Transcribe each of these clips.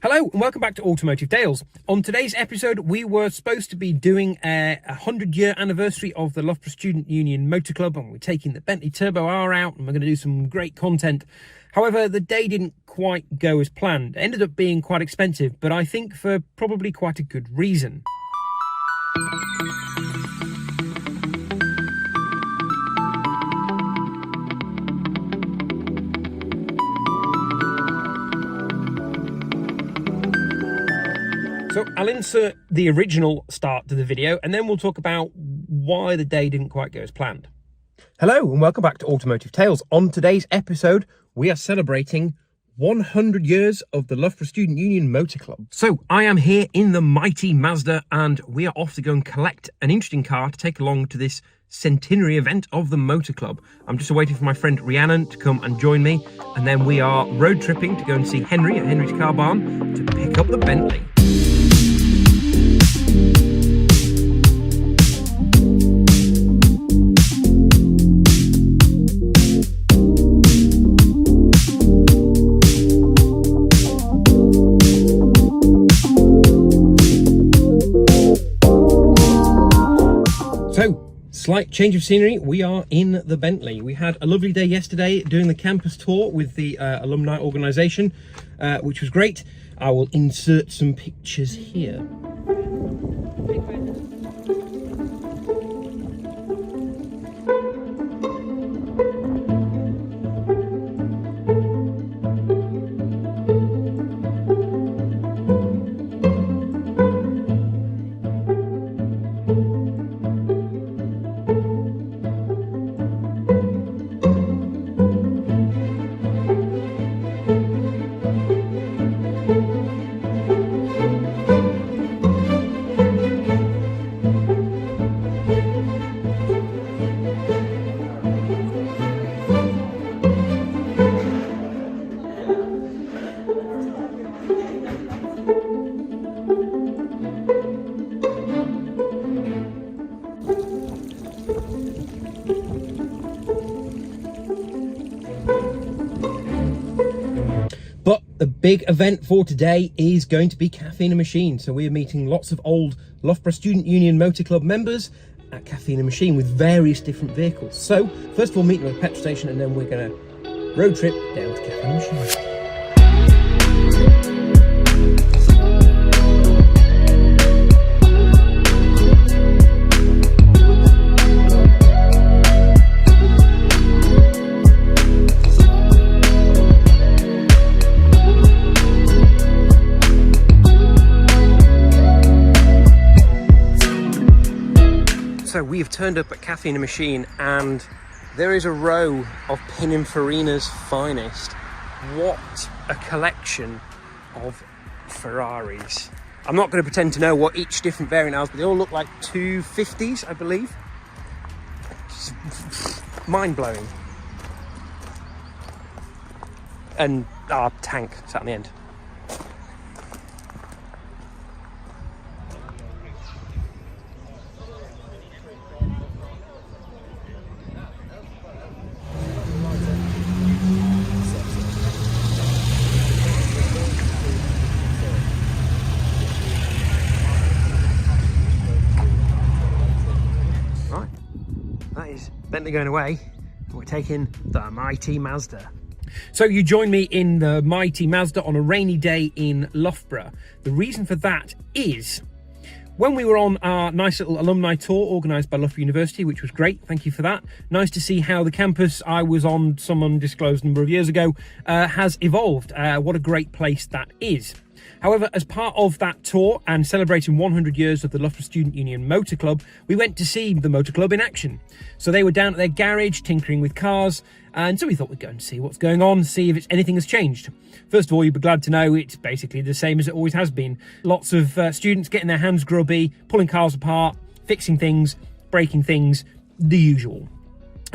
Hello and welcome back to Automotive Tales. On today's episode, we were supposed to be doing a 100-year anniversary of the Loughborough Student Union Motor Club, and we're taking the Bentley Turbo R out and we're going to do some great content. However, the day didn't quite go as planned. It ended up being quite expensive, but I think for probably quite a good reason. So I'll insert the original start to the video and then we'll talk about why the day didn't quite go as planned. Hello and welcome back to Automotive Tales. On today's episode, we are celebrating 100 years of the Loughborough Student Union Motor Club. So I am here in the mighty Mazda and we are off to go and collect an interesting car to take along to this centenary event of the Motor Club. I'm just waiting for my friend Rhiannon to come and join me, and then we are road tripping to go and see Henry at Henry's Car Barn to pick up the Bentley. So, slight change of scenery, we are in the Bentley. We had a lovely day yesterday doing the campus tour with the alumni organisation, which was great. I will insert some pictures here. But the big event for today is going to be Caffeine and Machine. So we are meeting lots of old Loughborough Student Union Motor Club members at Caffeine and Machine with various different vehicles. So first of all, meeting at a petrol station, and then we're going to road trip down to Caffeine and Machine. So we have turned up at Caffeine and Machine and there is a row of Pininfarina's finest. What a collection of Ferraris. I'm not going to pretend to know what each different variant has, but they all look like 250s, I believe. Mind-blowing. And our tank sat on the end. Bentley going away, we're taking the mighty Mazda. So you join me in the mighty Mazda on a rainy day in Loughborough. The reason for that is when we were on our nice little alumni tour organised by Loughborough University, which was great, thank you for that. Nice to see how the campus I was on some undisclosed number of years ago has evolved. What a great place that is. However, as part of that tour and celebrating 100 years of the Loughborough Student Union Motor Club, we went to see the Motor Club in action. So they were down at their garage tinkering with cars, and so we thought we'd go and see what's going on, see if anything has changed. First of all, you'd be glad to know it's basically the same as it always has been. Lots of students getting their hands grubby, pulling cars apart, fixing things, breaking things, the usual.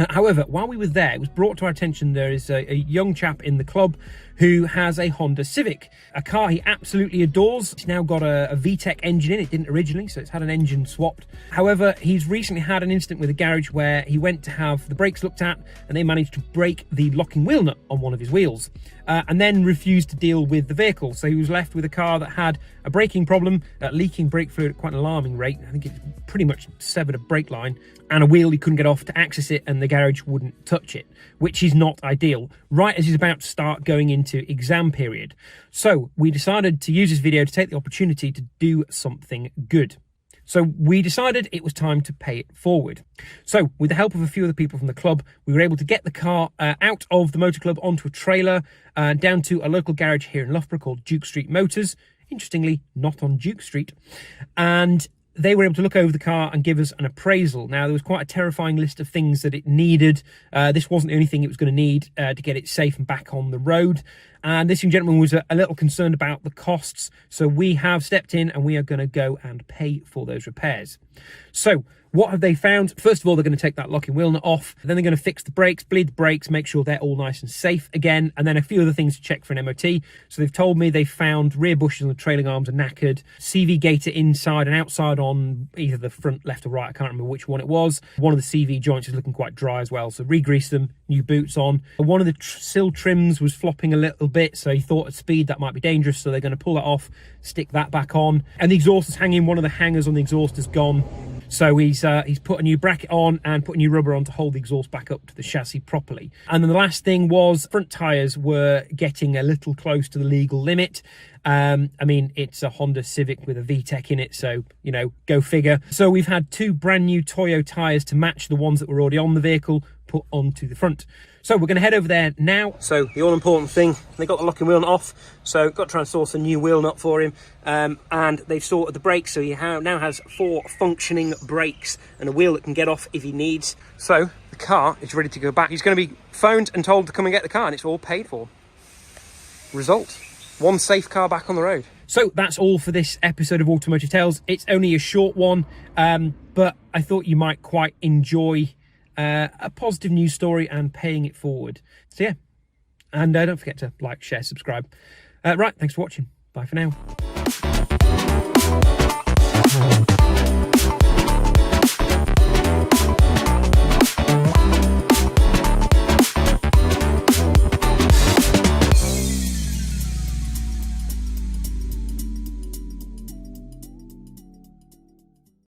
However, while we were there, it was brought to our attention there is a young chap in the club who has a Honda Civic, a car he absolutely adores. It's now got a VTEC engine in it. It didn't originally, so it's had an engine swapped. However, he's recently had an incident with a garage where he went to have the brakes looked at and they managed to break the locking wheel nut on one of his wheels, and then refused to deal with the vehicle. So he was left with a car that had a braking problem, leaking brake fluid at quite an alarming rate. I think it pretty much severed a brake line, and a wheel he couldn't get off to access it, and the garage wouldn't touch it, which is not ideal, right as he's about to start going into exam period. So we decided to use this video to take the opportunity to do something good. So we decided it was time to pay it forward. So with the help of a few of the people from the club, we were able to get the car out of the motor club onto a trailer, down to a local garage here in Loughborough called Duke Street Motors. Interestingly, not on Duke Street. And they were able to look over the car and give us an appraisal. Now, there was quite a terrifying list of things that it needed. This wasn't the only thing it was going to need to get it safe and back on the road. And this young gentleman was a little concerned about the costs. So we have stepped in and we are going to go and pay for those repairs. So what have they found? First of all, they're going to take that locking wheel nut off. Then they're going to fix the brakes, bleed the brakes, make sure they're all nice and safe again. And then a few other things to check for an MOT. So they've told me they found rear bushes on the trailing arms are knackered, CV gaiter inside and outside on either the front, left or right. I can't remember which one it was. One of the CV joints is looking quite dry as well. So re-grease them, new boots on. One of the sill trims was flopping a little bit. So he thought at speed that might be dangerous. So they're going to pull that off, stick that back on. And the exhaust is hanging. One of the hangers on the exhaust is gone. So he's put a new bracket on and put a new rubber on to hold the exhaust back up to the chassis properly. And then the last thing was front tyres were getting a little close to the legal limit. I mean, it's a Honda Civic with a VTEC in it, so, you know, go figure. So we've had two brand new Toyo tyres to match the ones that were already on the vehicle put onto the front. So we're going to head over there now. So the all-important thing, they got the locking wheel nut off, so got to try and source a new wheel nut for him. And they've sorted the brakes, so he now has 4 functioning brakes and a wheel that can get off if he needs. So the car is ready to go back. He's going to be phoned and told to come and get the car, and it's all paid for. Result: one safe car back on the road. So that's all for this episode of Automotive Tales. It's only a short one, but I thought you might quite enjoy a positive news story and paying it forward. So yeah, and don't forget to like, share, subscribe. Right, thanks for watching. Bye for now.